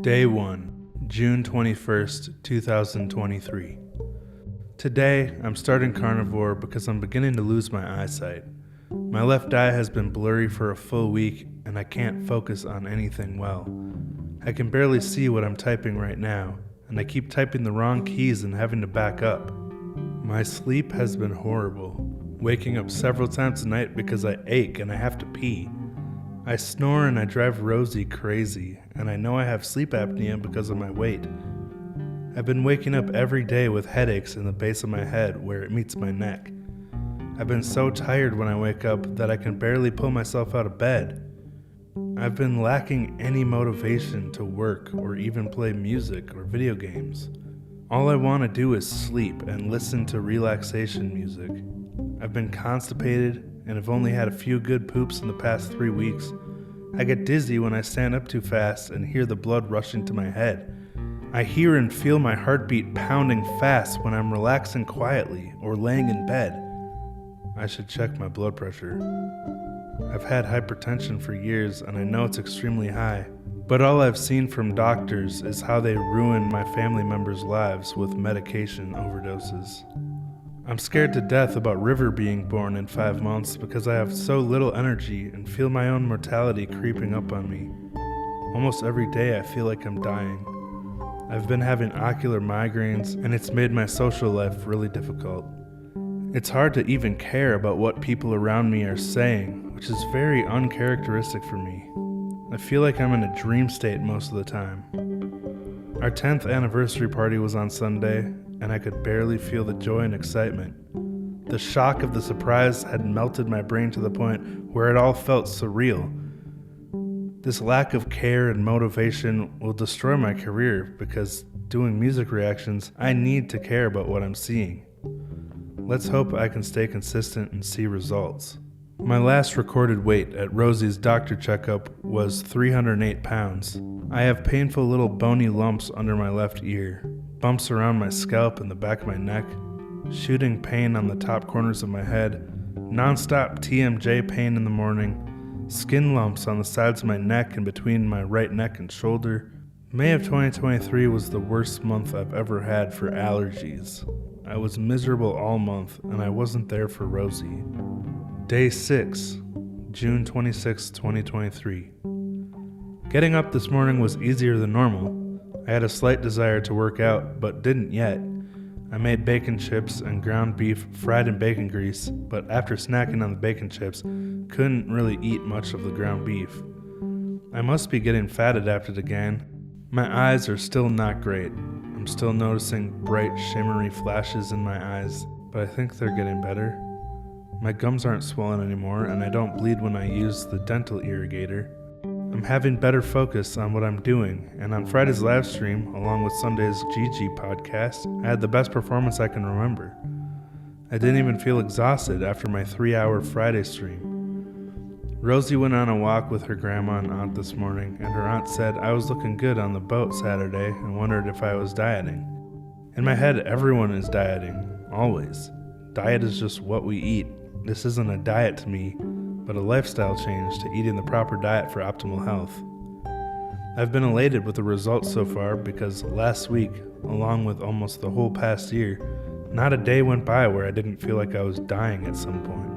Day 1, June 21st, 2023. Today, I'm starting carnivore because I'm beginning to lose my eyesight. My left eye has been blurry for a full week and I can't focus on anything well. I can barely see what I'm typing right now, and I keep typing the wrong keys and having to back up. My sleep has been horrible, waking up several times a night because I ache and I have to pee. I snore and I drive Rosie crazy, and I know I have sleep apnea because of my weight. I've been waking up every day with headaches in the base of my head where it meets my neck. I've been so tired when I wake up that I can barely pull myself out of bed. I've been lacking any motivation to work or even play music or video games. All I want to do is sleep and listen to relaxation music. I've been constipated and have only had a few good poops in the past 3 weeks. I get dizzy when I stand up too fast and hear the blood rushing to my head. I hear and feel my heartbeat pounding fast when I'm relaxing quietly or laying in bed. I should check my blood pressure. I've had hypertension for years and I know it's extremely high, but all I've seen from doctors is how they ruin my family members' lives with medication overdoses. I'm scared to death about River being born in 5 months because I have so little energy and feel my own mortality creeping up on me. Almost every day I feel like I'm dying. I've been having ocular migraines and it's made my social life really difficult. It's hard to even care about what people around me are saying, which is very uncharacteristic for me. I feel like I'm in a dream state most of the time. Our 10th anniversary party was on Sunday, and I could barely feel the joy and excitement. The shock of the surprise had melted my brain to the point where it all felt surreal. This lack of care and motivation will destroy my career because doing music reactions, I need to care about what I'm seeing. Let's hope I can stay consistent and see results. My last recorded weight at Rosie's doctor checkup was 308 pounds. I have painful little bony lumps under my left ear, bumps around my scalp and the back of my neck, shooting pain on the top corners of my head, non-stop TMJ pain in the morning, skin lumps on the sides of my neck and between my right neck and shoulder. May of 2023 was the worst month I've ever had for allergies. I was miserable all month and I wasn't there for Rosie. Day 6, June 26, 2023. Getting up this morning was easier than normal. I had a slight desire to work out, but didn't yet. I made bacon chips and ground beef fried in bacon grease, but after snacking on the bacon chips, couldn't really eat much of the ground beef. I must be getting fat adapted again. My eyes are still not great. I'm still noticing bright, shimmery flashes in my eyes, but I think they're getting better. My gums aren't swollen anymore, and I don't bleed when I use the dental irrigator. I'm having better focus on what I'm doing, and on Friday's live stream, along with Sunday's Gigi podcast, I had the best performance I can remember. I didn't even feel exhausted after my 3-hour Friday stream. Rosie went on a walk with her grandma and aunt this morning, and her aunt said I was looking good on the boat Saturday and wondered if I was dieting. In my head, everyone is dieting, always. Diet is just what we eat. This isn't a diet to me, but a lifestyle change to eating the proper diet for optimal health. I've been elated with the results so far because last week, along with almost the whole past year, not a day went by where I didn't feel like I was dying at some point.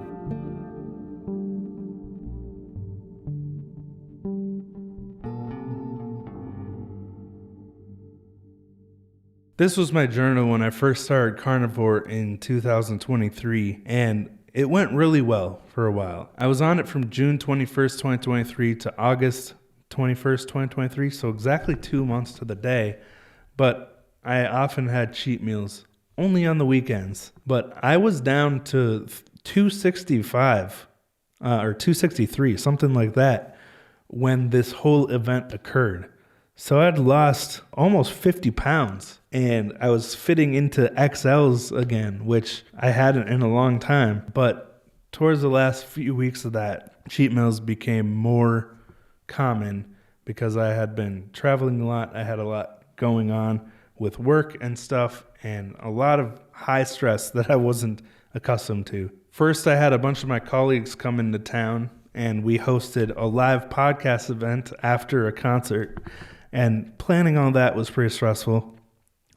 This was my journal when I first started carnivore in 2023, and it went really well for a while. I was on it from June 21st, 2023 to August 21st, 2023, so exactly 2 months to the day, but I often had cheat meals, only on the weekends. But I was down to 265 or 263, something like that, when this whole event occurred. So I'd lost almost 50 pounds and I was fitting into XLs again, which I hadn't in a long time. But towards the last few weeks of that, cheat meals became more common because I had been traveling a lot. I had a lot going on with work and stuff and a lot of high stress that I wasn't accustomed to. First, I had a bunch of my colleagues come into town and we hosted a live podcast event after a concert. And planning all that was pretty stressful.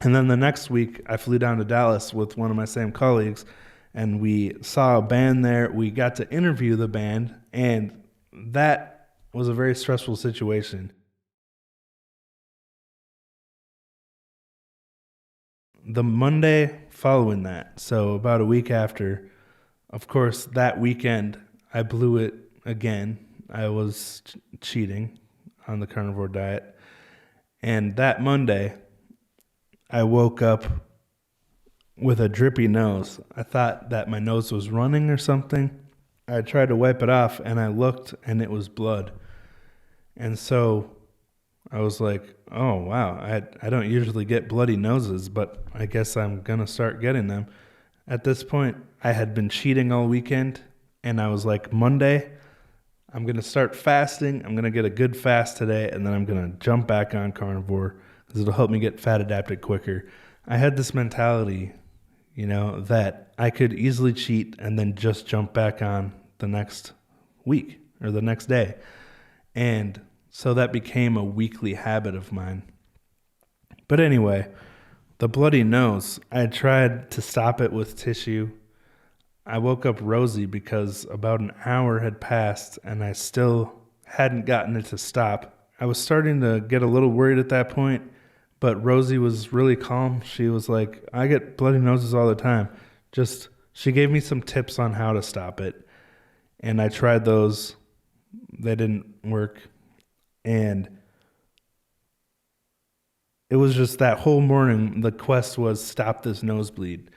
And then the next week, I flew down to Dallas with one of my same colleagues, and we saw a band there. We got to interview the band, and that was a very stressful situation. The Monday following that, so about a week after, of course, that weekend, I blew it again. I was cheating on the carnivore diet. And that Monday, I woke up with a drippy nose. I thought that my nose was running or something. I tried to wipe it off, and I looked, and it was blood. And so I was like, oh, wow, I don't usually get bloody noses, but I guess I'm going to start getting them. At this point, I had been cheating all weekend, and I was like, Monday, I'm going to start fasting. I'm going to get a good fast today, and then I'm going to jump back on carnivore because it'll help me get fat adapted quicker. I had this mentality, that I could easily cheat and then just jump back on the next week or the next day. And so that became a weekly habit of mine. But anyway, the bloody nose, I tried to stop it with tissue. I woke up rosy because about an hour had passed and I still hadn't gotten it to stop. I was starting to get a little worried at that point, but Rosie was really calm. She was like, I get bloody noses all the time. She gave me some tips on how to stop it. And I tried those. They didn't work. And it was just that whole morning, the quest was stop this nosebleed.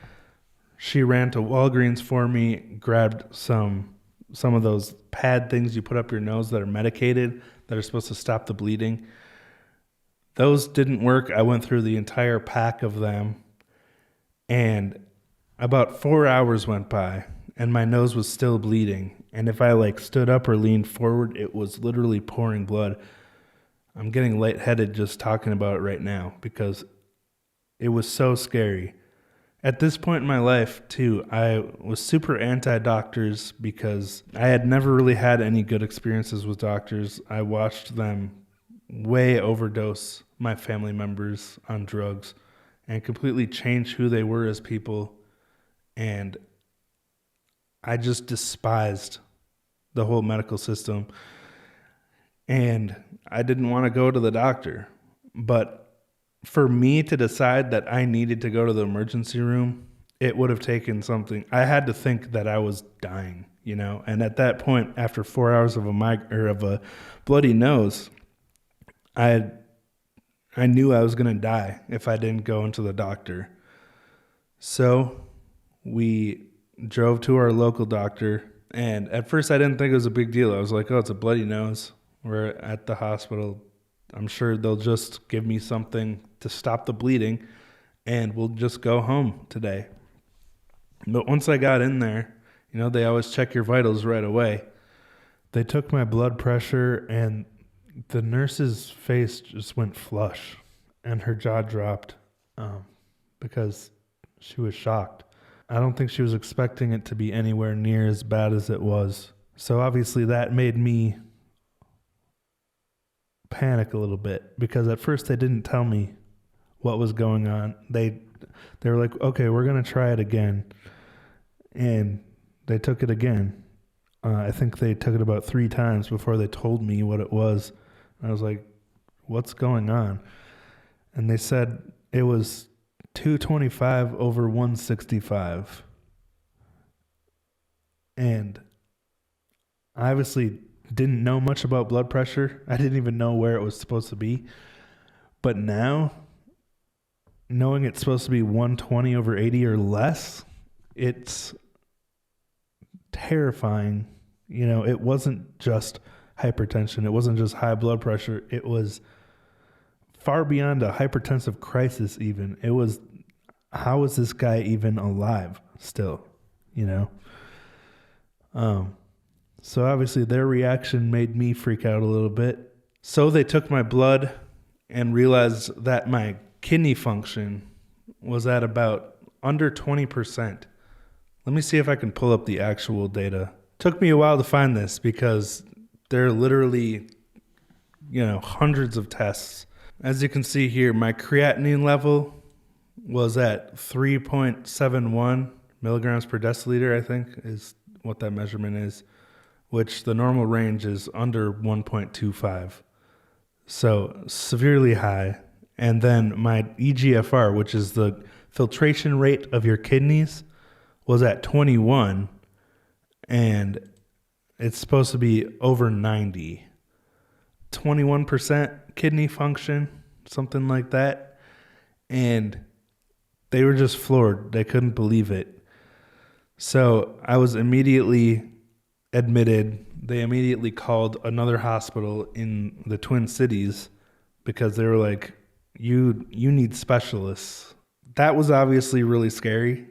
She ran to Walgreens for me, grabbed some of those pad things you put up your nose that are medicated, that are supposed to stop the bleeding. Those didn't work. I went through the entire pack of them, and about 4 hours went by, and my nose was still bleeding. And if I stood up or leaned forward, it was literally pouring blood. I'm getting lightheaded just talking about it right now because it was so scary. At this point in my life, too, I was super anti-doctors because I had never really had any good experiences with doctors. I watched them way overdose my family members on drugs and completely change who they were as people. And I just despised the whole medical system. And I didn't want to go to the doctor. But for me to decide that I needed to go to the emergency room, it would have taken something. I had to think that I was dying, And at that point, after 4 hours of a bloody nose, I knew I was going to die if I didn't go into the doctor. So we drove to our local doctor, and at first I didn't think it was a big deal. I was like, oh, it's a bloody nose. We're at the hospital. I'm sure they'll just give me something to stop the bleeding, and we'll just go home today. But once I got in there, they always check your vitals right away. They took my blood pressure, and the nurse's face just went flush, and her jaw dropped because she was shocked. I don't think she was expecting it to be anywhere near as bad as it was. So obviously that made me panic a little bit because at first they didn't tell me what was going on. They were like, okay, we're going to try it again. And they took it again. I think they took it about 3 times before they told me what it was. I was like, what's going on? And they said it was 225 over 165. And I obviously didn't know much about blood pressure. I didn't even know where it was supposed to be. But now, knowing it's supposed to be 120 over 80 or less, it's terrifying. It wasn't just hypertension. It wasn't just high blood pressure. It was far beyond a hypertensive crisis even. It was, how is this guy even alive still, So obviously their reaction made me freak out a little bit. So they took my blood and realized that my kidney function was at about under 20%. Let me see if I can pull up the actual data. Took me a while to find this because there are literally, hundreds of tests As you can see here, my creatinine level was at 3.71 milligrams per deciliter, I think is what that measurement is, which the normal range is under 1.25. So severely high. And then my EGFR, which is the filtration rate of your kidneys, was at 21, and it's supposed to be over 90. 21% kidney function, something like that. And they were just floored. They couldn't believe it. So I was immediately admitted. They immediately called another hospital in the Twin Cities because they were like, you need specialists. That was obviously really scary.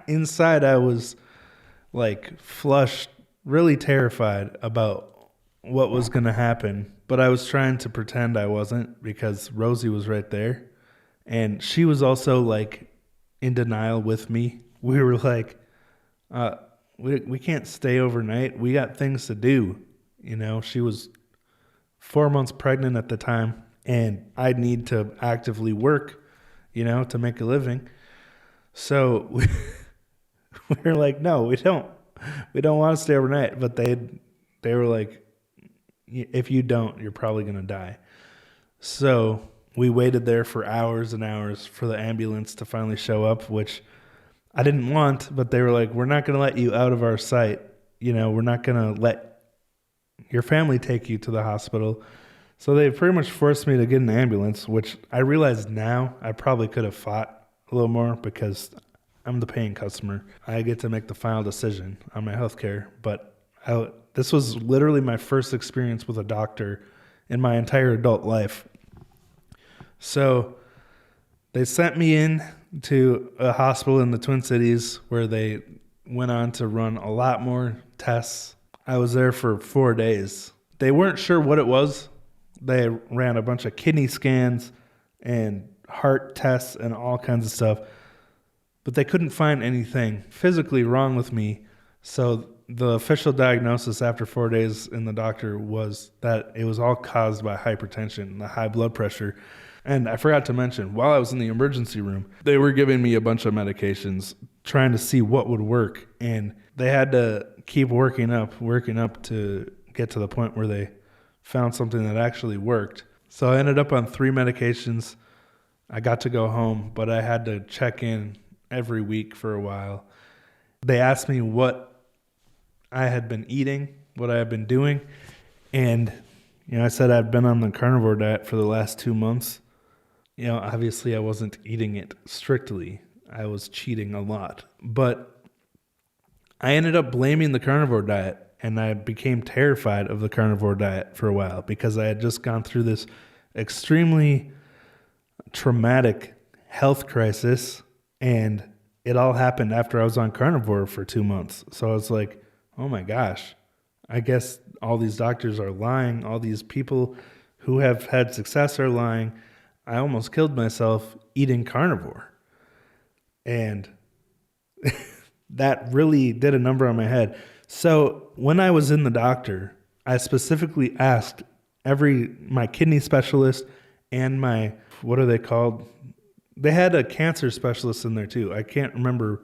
Inside, I was like flushed, really terrified about what was going to happen. But I was trying to pretend I wasn't because Rosie was right there. And she was also like in denial with me. We were like, we can't stay overnight. We got things to do. You know, she was 4 months pregnant at the time, and I need to actively work, you know, to make a living. So we were like, no, we don't want to stay overnight. But they were like, if you don't, you're probably going to die. So we waited there for hours and hours for the ambulance to finally show up, which I didn't want, but they were like, we're not going to let you out of our sight. You know, we're not going to let your family take you to the hospital. So they pretty much forced me to get an ambulance, which I realize now I probably could have fought a little more because I'm the paying customer. I get to make the final decision on my healthcare, but this was literally my first experience with a doctor in my entire adult life. So they sent me in to a hospital in the Twin Cities where they went on to run a lot more tests. I was there for 4 days. They weren't sure what it was. They ran a bunch of kidney scans and heart tests and all kinds of stuff, but they couldn't find anything physically wrong with me. So the official diagnosis after 4 days in the doctor was that it was all caused by hypertension, the high blood pressure. And I forgot to mention, while I was in the emergency room, they were giving me a bunch of medications, trying to see what would work. And they had to keep working up to get to the point where they found something that actually worked. So I ended up on 3 medications. I got to go home, but I had to check in every week for a while. They asked me what I had been eating, what I had been doing. And, you know, I said I'd been on the carnivore diet for the last 2 months. You know, obviously I wasn't eating it strictly. I was cheating a lot. But I ended up blaming the carnivore diet, and I became terrified of the carnivore diet for a while because I had just gone through this extremely traumatic health crisis, and it all happened after I was on carnivore for 2 months. So I was like, oh my gosh, I guess all these doctors are lying. All these people who have had success are lying. I almost killed myself eating carnivore. And that really did a number on my head. So when I was in the doctor, I specifically asked my kidney specialist and my, what are they called? They had a cancer specialist in there too. I can't remember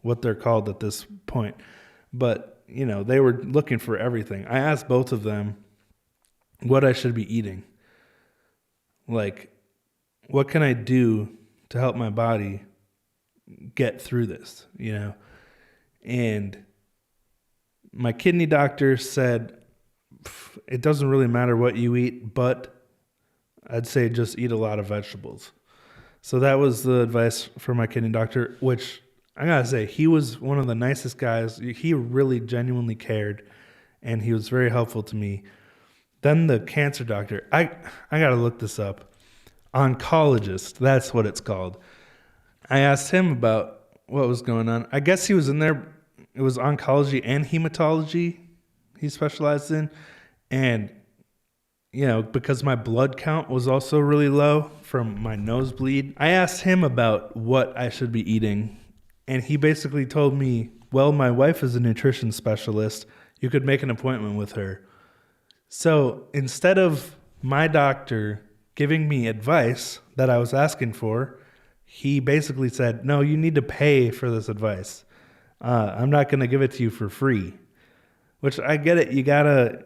what they're called at this point. But, you know, they were looking for everything. I asked both of them what I should be eating. Like, what can I do to help my body get through this, you know? And my kidney doctor said, it doesn't really matter what you eat, but I'd say just eat a lot of vegetables. So that was the advice from my kidney doctor, which I gotta say, he was one of the nicest guys. He really genuinely cared, and he was very helpful to me. Then the cancer doctor, I gotta look this up. Oncologist, that's what it's called. I asked him about what was going on. I guess he was in there. It was oncology and hematology he specialized in. And, you know, because my blood count was also really low from my nosebleed, I asked him about what I should be eating. And he basically told me, well, my wife is a nutrition specialist. You could make an appointment with her. So instead of my doctor giving me advice that I was asking for, he basically said, no, you need to pay for this advice. I'm not going to give it to you for free, which I get it. You gotta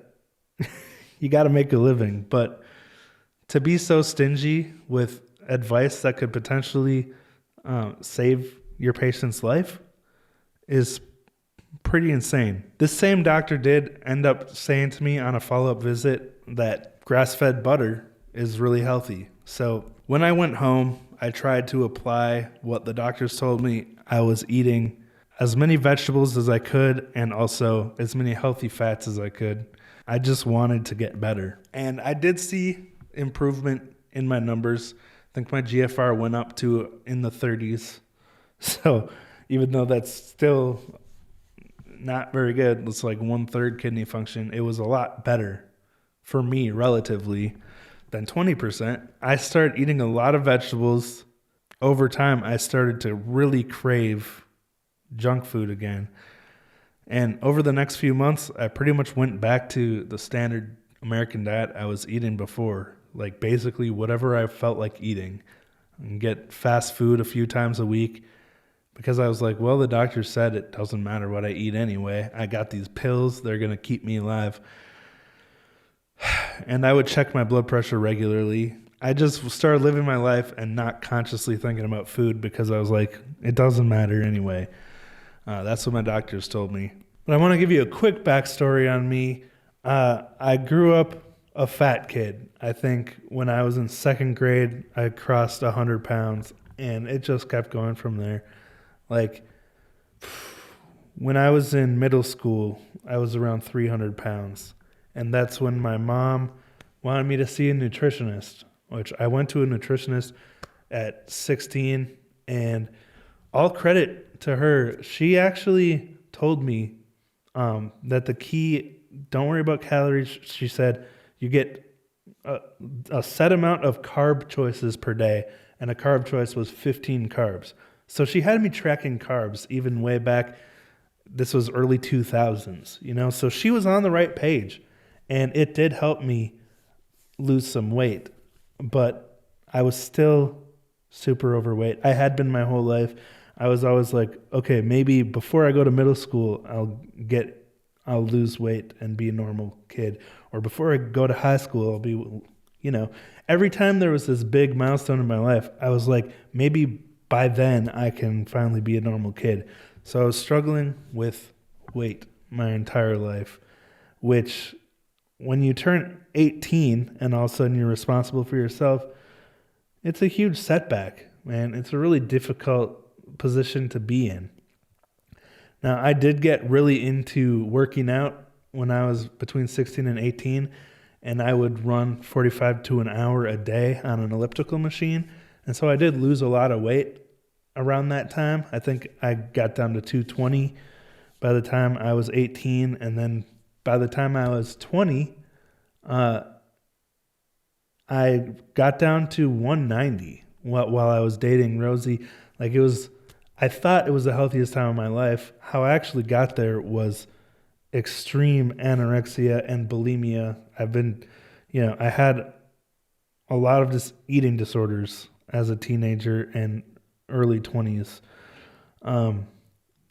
make a living, but to be so stingy with advice that could potentially save your patient's life is pretty insane. This same doctor did end up saying to me on a follow-up visit that grass-fed butter is really healthy. So when I went home, I tried to apply what the doctors told me. I was eating as many vegetables as I could and also as many healthy fats as I could. I just wanted to get better. And I did see improvement in my numbers. I think my GFR went up to in the 30s. So even though that's still not very good, it's like 1/3 kidney function, it was a lot better for me relatively than 20%. I started eating a lot of vegetables. Over time, I started to really crave junk food again. And over the next few months, I pretty much went back to the standard American diet I was eating before. Like basically whatever I felt like eating. And get fast food a few times a week. Because I was like, well, the doctor said it doesn't matter what I eat anyway. I got these pills. They're going to keep me alive. And I would check my blood pressure regularly. I just started living my life and not consciously thinking about food because I was like, it doesn't matter anyway. That's what my doctors told me. But I want to give you a quick backstory on me. I grew up a fat kid. I think when I was in second grade, I crossed 100 pounds, and it just kept going from there. Like, when I was in middle school, I was around 300 pounds. And that's when my mom wanted me to see a nutritionist, which I went to a nutritionist at 16. And all credit to her, she actually told me that the key, don't worry about calories. She said, you get a set amount of carb choices per day. And a carb choice was 15 carbs. So she had me tracking carbs even way back. This was early 2000s, so she was on the right page, and it did help me lose some weight, but I was still super overweight. I had been my whole life. I was always like, okay, maybe before I go to middle school, I'll lose weight and be a normal kid, or before I go to high school, I'll be, every time there was this big milestone in my life, I was like, maybe by then I can finally be a normal kid. So I was struggling with weight my entire life, which when you turn 18 and all of a sudden you're responsible for yourself, it's a huge setback, man. It's a really difficult position to be in. Now, I did get really into working out when I was between 16 and 18, and I would run 45 to an hour a day on an elliptical machine. And so I did lose a lot of weight around that time. I think I got down to 220 by the time I was 18. And then by the time I was 20, I got down to 190 while I was dating Rosie. I thought it was the healthiest time of my life. How I actually got there was extreme anorexia and bulimia. I had a lot of just eating disorders as a teenager and early 20s,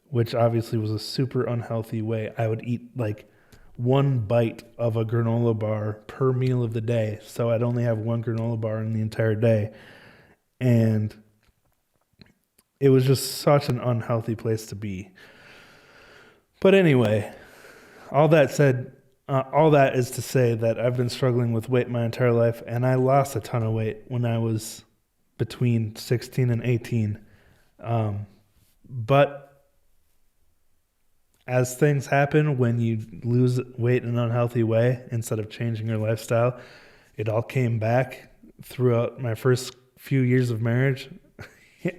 which obviously was a super unhealthy way. I would eat like one bite of a granola bar per meal of the day. So I'd only have one granola bar in the entire day. And it was just such an unhealthy place to be. But anyway, all that is to say that I've been struggling with weight my entire life, and I lost a ton of weight when I was between 16 and 18. But as things happen when you lose weight in an unhealthy way, instead of changing your lifestyle, it all came back throughout my first few years of marriage.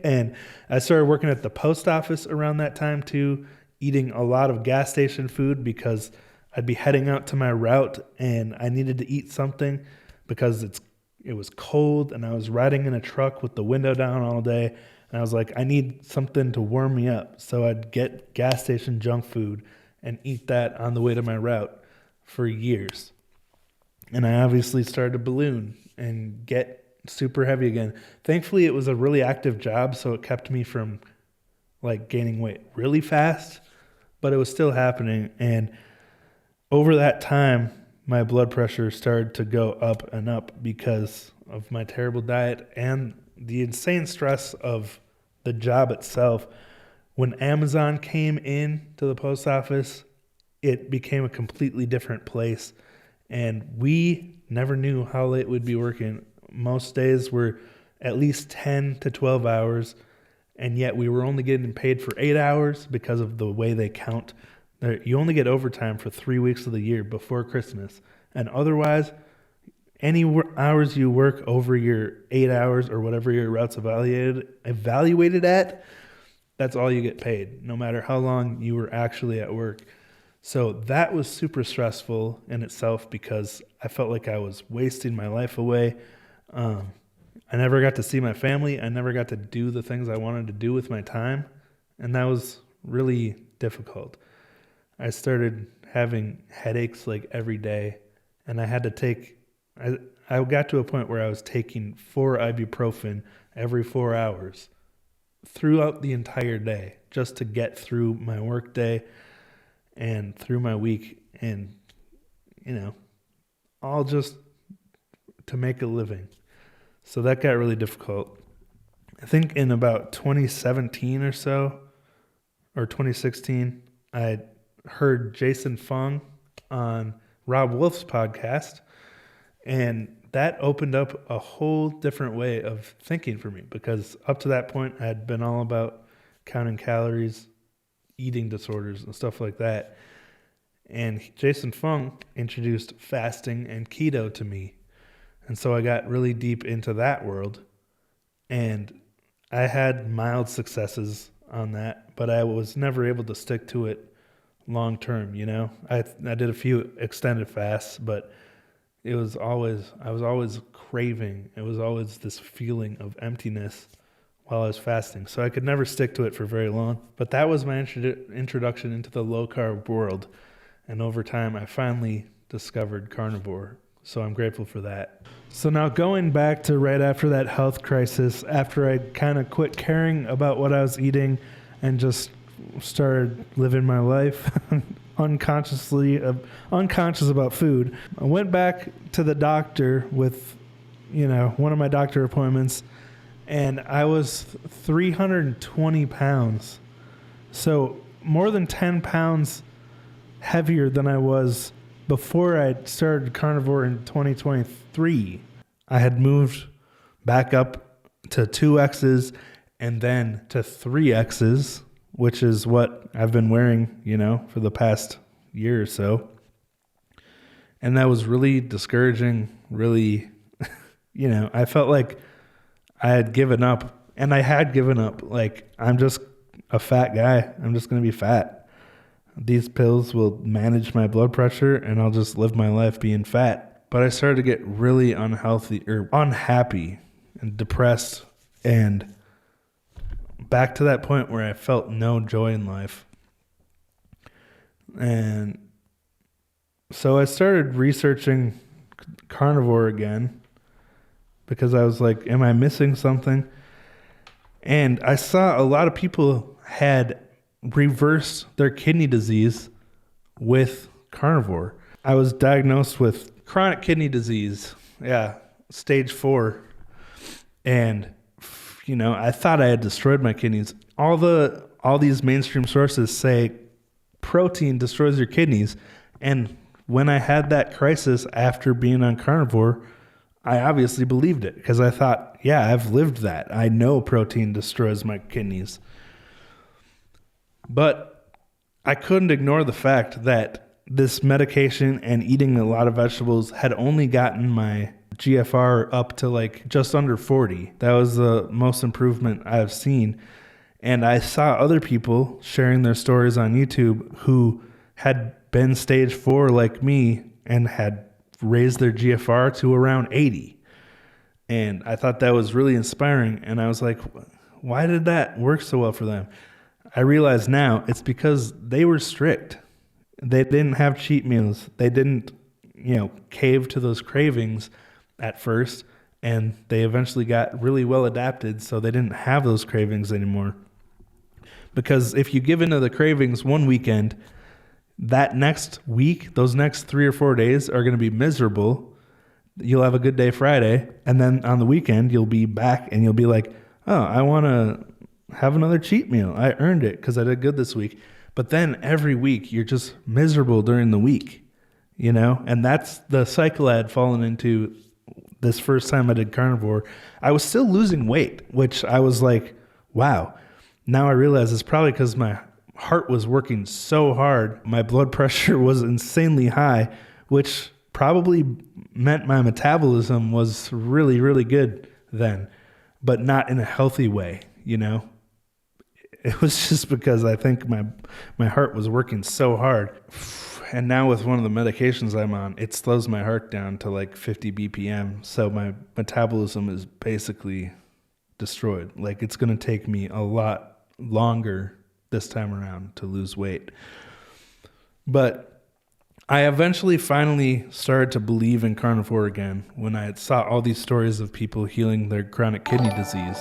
And I started working at the post office around that time too, eating a lot of gas station food because I'd be heading out to my route and I needed to eat something because it was cold and I was riding in a truck with the window down all day. And I was like, I need something to warm me up. So I'd get gas station junk food and eat that on the way to my route for years. And I obviously started to balloon and get super heavy again. Thankfully, it was a really active job, so it kept me from like gaining weight really fast, but it was still happening. And over that time, my blood pressure started to go up and up because of my terrible diet and the insane stress of the job itself. When Amazon came in to the post office, it became a completely different place. And we never knew how late we'd be working. Most days were at least 10 to 12 hours, and yet we were only getting paid for 8 hours because of the way they count. You only get overtime for 3 weeks of the year before Christmas. And otherwise, any hours you work over your 8 hours or whatever your route's evaluated at, that's all you get paid, no matter how long you were actually at work. So that was super stressful in itself because I felt like I was wasting my life away. I never got to see my family. I never got to do the things I wanted to do with my time. And that was really difficult. I started having headaches like every day. And I had to take, I got to a point where I was taking 4 ibuprofen every 4 hours throughout the entire day just to get through my work day and through my week, and all just to make a living. So that got really difficult. I think in about 2017 or so, or 2016, I heard Jason Fung on Rob Wolf's podcast, and that opened up a whole different way of thinking for me, because up to that point I had been all about counting calories, eating disorders and stuff like that. And Jason Fung introduced fasting and keto to me. And so I got really deep into that world, and I had mild successes on that, but I was never able to stick to it long term. I did a few extended fasts, but I was always craving. It was always this feeling of emptiness while I was fasting. So I could never stick to it for very long. But that was my introduction into the low carb world. And over time, I finally discovered carnivore. So I'm grateful for that. So now going back to right after that health crisis, after I kind of quit caring about what I was eating and just started living my life unconscious about food, I went back to the doctor with, one of my doctor appointments, and I was 320 pounds. So more than 10 pounds heavier than I was before I started carnivore in 2023. I had moved back up to 2Xs and then to 3Xs, which is what I've been wearing, for the past year or so. And that was really discouraging, really, I felt like I had given up, and I had given up. Like, I'm just a fat guy. I'm just going to be fat. These pills will manage my blood pressure, and I'll just live my life being fat. But I started to get really unhappy and depressed, and back to that point where I felt no joy in life. And so I started researching carnivore again because I was like, am I missing something? And I saw a lot of people had reversed their kidney disease with carnivore. I was diagnosed with chronic kidney disease, stage 4. And I thought I had destroyed my kidneys. All these mainstream sources say protein destroys your kidneys. And when I had that crisis after being on carnivore, I obviously believed it because I thought, I've lived that. I know protein destroys my kidneys. But I couldn't ignore the fact that this medication and eating a lot of vegetables had only gotten my GFR up to like just under 40. That was the most improvement I've seen. And I saw other people sharing their stories on YouTube who had been stage 4 like me and had raised their GFR to around 80. And I thought that was really inspiring. And I was like, why did that work so well for them? I realize now it's because they were strict. They didn't have cheat meals. They didn't, caved to those cravings at first, and they eventually got really well adapted so they didn't have those cravings anymore. Because if you give into the cravings one weekend, that next week, those next 3 or 4 days are going to be miserable. You'll have a good day Friday, and then on the weekend, you'll be back and you'll be like, oh, I want to have another cheat meal. I earned it because I did good this week. But then every week, you're just miserable during the week, and that's the cycle I had fallen into this first time I did carnivore. I was still losing weight, which I was like, wow. Now I realize it's probably because my heart was working so hard. My blood pressure was insanely high, which probably meant my metabolism was really, really good then, but not in a healthy way, It was just because I think my heart was working so hard. And now with one of the medications I'm on, it slows my heart down to like 50 BPM. So my metabolism is basically destroyed. Like it's going to take me a lot longer this time around to lose weight. But I eventually finally started to believe in carnivore again when I saw all these stories of people healing their chronic kidney disease.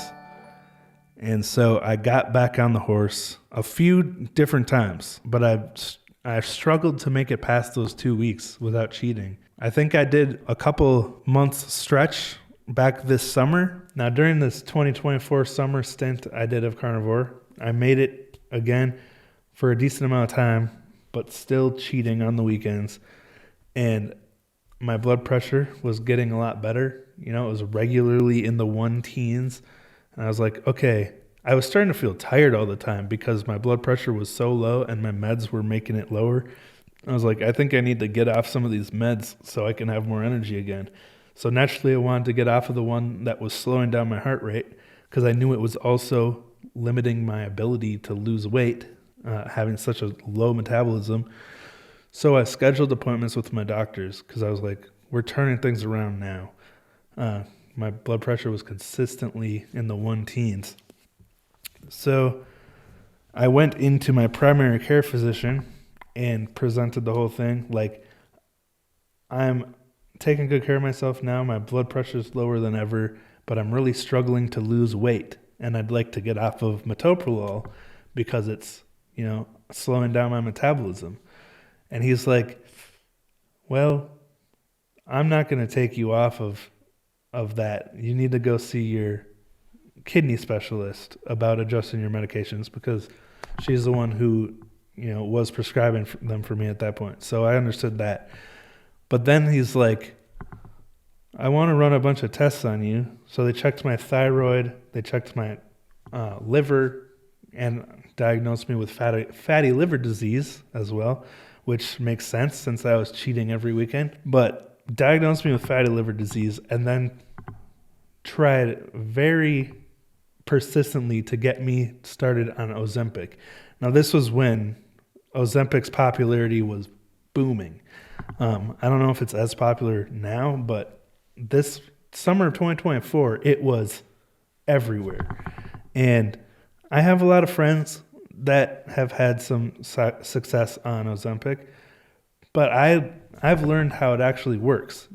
And so I got back on the horse a few different times, but I've struggled to make it past those 2 weeks without cheating. I think I did a couple months stretch back this summer. Now during this 2024 summer stint I did of carnivore, I made it again for a decent amount of time, but still cheating on the weekends. And my blood pressure was getting a lot better. It was regularly in the 110s. And I was like, okay, I was starting to feel tired all the time because my blood pressure was so low and my meds were making it lower. I was like, I think I need to get off some of these meds so I can have more energy again. So naturally I wanted to get off of the one that was slowing down my heart rate because I knew it was also limiting my ability to lose weight, having such a low metabolism. So I scheduled appointments with my doctors because I was like, we're turning things around now. My blood pressure was consistently in the 110s. So I went into my primary care physician and presented the whole thing. Like, I'm taking good care of myself now. My blood pressure is lower than ever, but I'm really struggling to lose weight. And I'd like to get off of metoprolol because it's, slowing down my metabolism. And he's like, well, I'm not going to take you off of that. You need to go see your kidney specialist about adjusting your medications because she's the one who, was prescribing them for me at that point. So I understood that. But then he's like, I want to run a bunch of tests on you. So they checked my thyroid, they checked my liver, and diagnosed me with fatty liver disease as well, which makes sense since I was cheating every weekend. But diagnosed me with fatty liver disease and then tried very persistently to get me started on Ozempic. Now, this was when Ozempic's popularity was booming. I don't know if it's as popular now, but this summer of 2024, it was everywhere. And I have a lot of friends that have had some success on Ozempic, but I've learned how it actually works,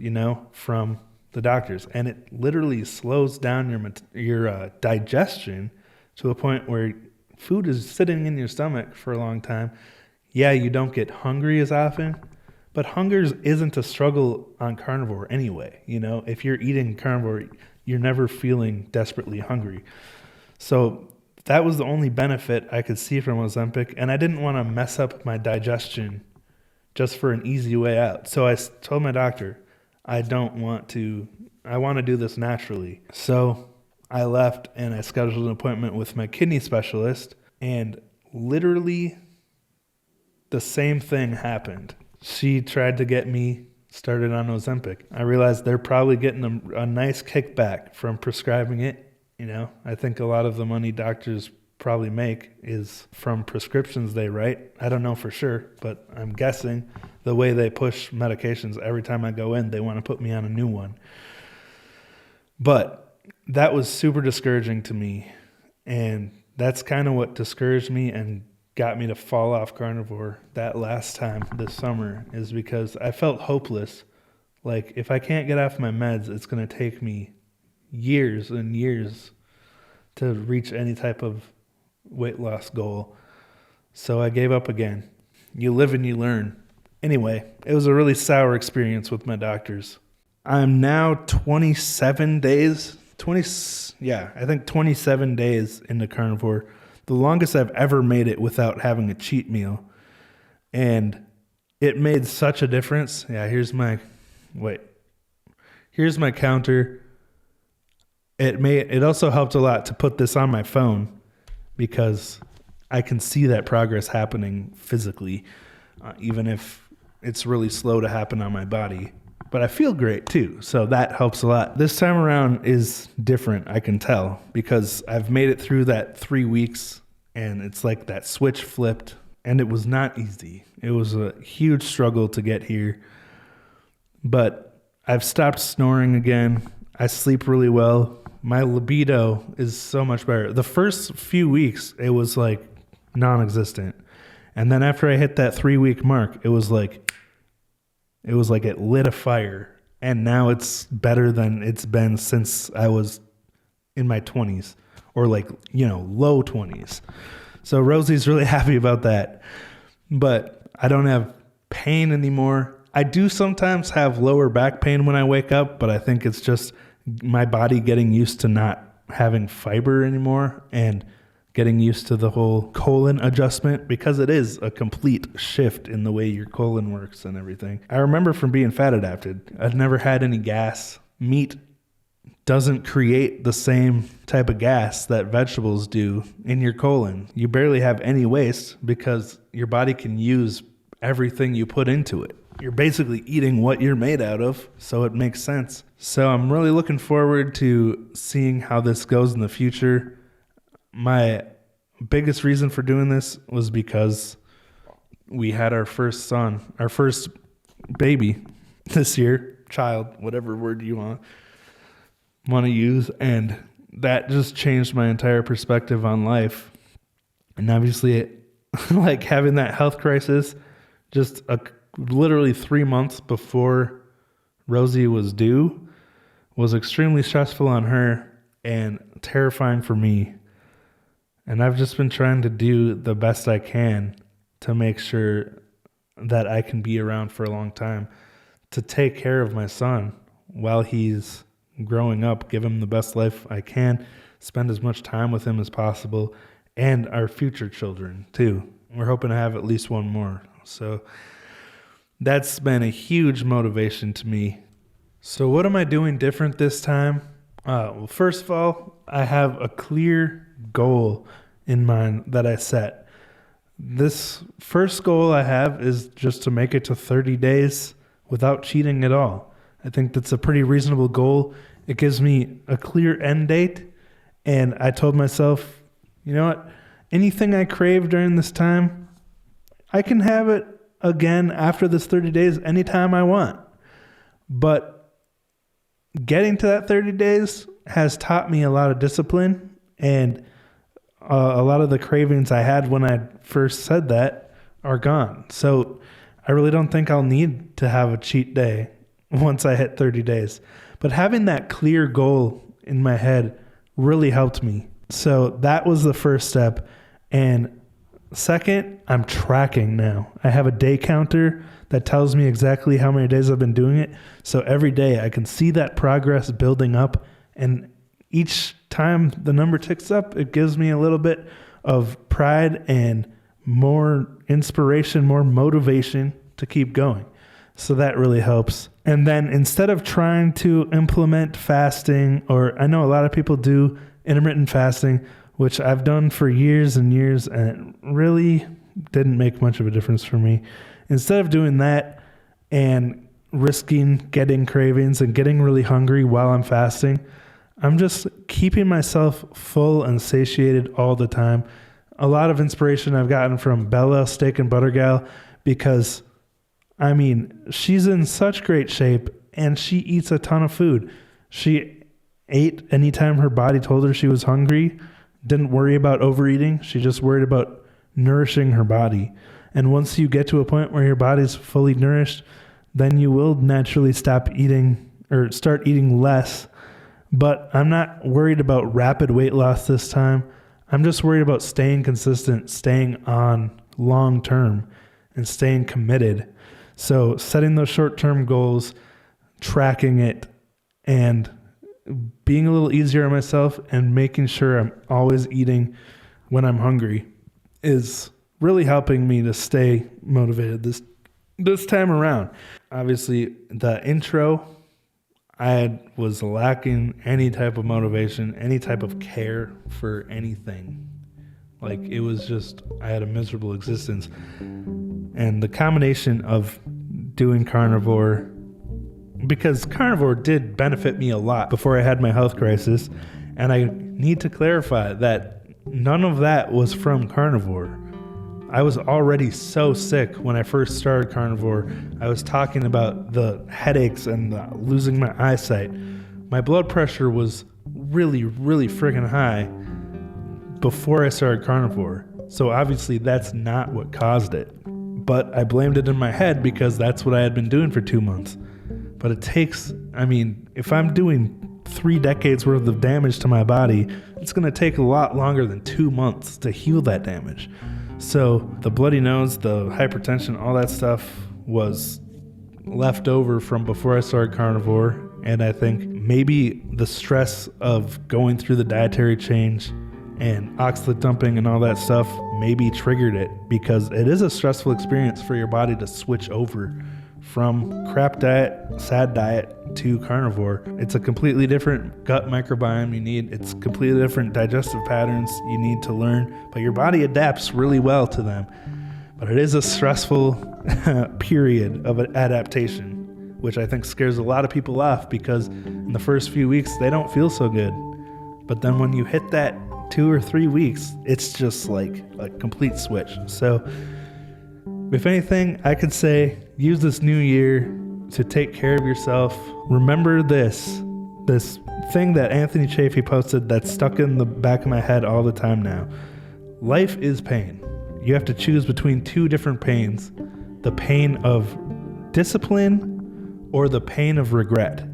from the doctors. And it literally slows down your digestion to a point where food is sitting in your stomach for a long time. Yeah, you don't get hungry as often, but hunger isn't a struggle on carnivore anyway. If you're eating carnivore, you're never feeling desperately hungry. So that was the only benefit I could see from Ozempic, and I didn't want to mess up my digestion just for an easy way out. So I told my doctor, I want to do this naturally. So I left and I scheduled an appointment with my kidney specialist, and literally the same thing happened. She tried to get me started on Ozempic. I realized they're probably getting a nice kickback from prescribing it. I think a lot of the money doctors probably make is from prescriptions they write. I don't know for sure, but I'm guessing the way they push medications, every time I go in, they want to put me on a new one. But that was super discouraging to me. And that's kind of what discouraged me and got me to fall off carnivore that last time this summer, is because I felt hopeless Like, if I can't get off my meds, it's going to take me years and years to reach any type of weight loss goal. So I gave up again. You live and you learn. Anyway, it was a really sour experience with my doctors. I'm now 27 days, I think 27 days into carnivore. The longest I've ever made it without having a cheat meal. And it made such a difference. Yeah, here's my counter. It also helped a lot to put this on my phone because I can see that progress happening physically, even if it's really slow to happen on my body. But I feel great too, so that helps a lot. This time around is different, I can tell, because I've made it through that 3 weeks, and it's like that switch flipped, and it was not easy. It was a huge struggle to get here, but I've stopped snoring again. I sleep really well. My libido is so much better. The first few weeks, it was like non-existent. And then after I hit that 3-week mark, it was like it lit a fire. And now it's better than it's been since I was in my 20s or low 20s. So Rosie's really happy about that. But I don't have pain anymore. I do sometimes have lower back pain when I wake up, but I think it's just my body getting used to not having fiber anymore and getting used to the whole colon adjustment, because it is a complete shift in the way your colon works and everything. I remember from being fat adapted, I've never had any gas. Meat doesn't create the same type of gas that vegetables do in your colon. You barely have any waste because your body can use everything you put into it. You're basically eating what you're made out of, so it makes sense. So I'm really looking forward to seeing how this goes in the future. My biggest reason for doing this was because we had our first baby this year, child, whatever word you want to use, and that just changed my entire perspective on life. And obviously, like having that health crisis just literally 3 months before Rosie was due was extremely stressful on her and terrifying for me. And I've just been trying to do the best I can to make sure that I can be around for a long time to take care of my son while he's growing up, give him the best life I can, spend as much time with him as possible, and our future children too. We're hoping to have at least one more. So that's been a huge motivation to me. So what am I doing different this time? Well, first of all, I have a clear goal in mind that I set. This first goal I have is just to make it to 30 days without cheating at all. I think that's a pretty reasonable goal. It gives me a clear end date, and I told myself, you know what? Anything I crave during this time, I can have it again after this 30 days anytime I want. But getting to that 30 days has taught me a lot of discipline, and a lot of the cravings I had when I first said that are gone. So I really don't think I'll need to have a cheat day once I hit 30 days. But having that clear goal in my head really helped me. So that was the first step. And second, I'm tracking now. I have a day counter that tells me exactly how many days I've been doing it. So every day I can see that progress building up, and each time the number ticks up, it gives me a little bit of pride and more inspiration, more motivation to keep going. So that really helps. And then instead of trying to implement fasting, or I know a lot of people do intermittent fasting, which I've done for years and years, and it really didn't make much of a difference for me. Instead of doing that and risking getting cravings and getting really hungry while I'm fasting, I'm just keeping myself full and satiated all the time. A lot of inspiration I've gotten from Bella, Steak and Butter Gal, because, I mean, she's in such great shape and she eats a ton of food. She ate anytime her body told her she was hungry, didn't worry about overeating. She just worried about nourishing her body. And once you get to a point where your body's fully nourished, then you will naturally stop eating or start eating less. But I'm not worried about rapid weight loss this time. I'm just worried about staying consistent, staying on long term, and staying committed. So setting those short-term goals, tracking it, and being a little easier on myself and making sure I'm always eating when I'm hungry is really helping me to stay motivated this time around. Obviously, the intro, I was lacking any type of motivation, any type of care for anything. Like, it was just, I had a miserable existence. And the combination of doing carnivore, because carnivore did benefit me a lot before I had my health crisis, and I need to clarify that none of that was from carnivore. I was already so sick when I first started carnivore. I was talking about the headaches and losing my eyesight. My blood pressure was really, really freaking high before I started carnivore. So obviously that's not what caused it. But I blamed it in my head because that's what I had been doing for 2 months. But it takes, if I'm doing 3 decades worth of damage to my body, it's going to take a lot longer than 2 months to heal that damage. So the bloody nose, the hypertension, all that stuff was left over from before I started carnivore. And I think maybe the stress of going through the dietary change and oxalate dumping and all that stuff maybe triggered it, because it is a stressful experience for your body to switch over from crap diet, sad diet to carnivore. It's a completely different gut microbiome you need. It's completely different digestive patterns you need to learn, but your body adapts really well to them. But it is a stressful period of adaptation, which I think scares a lot of people off, because in the first few weeks, they don't feel so good. But then when you hit that 2 or 3 weeks, it's just like a complete switch. So if anything, I could say use this new year to take care of yourself. Remember this thing that Anthony Chafee posted that's stuck in the back of my head all the time now. Life is pain. You have to choose between 2 different pains: the pain of discipline or the pain of regret.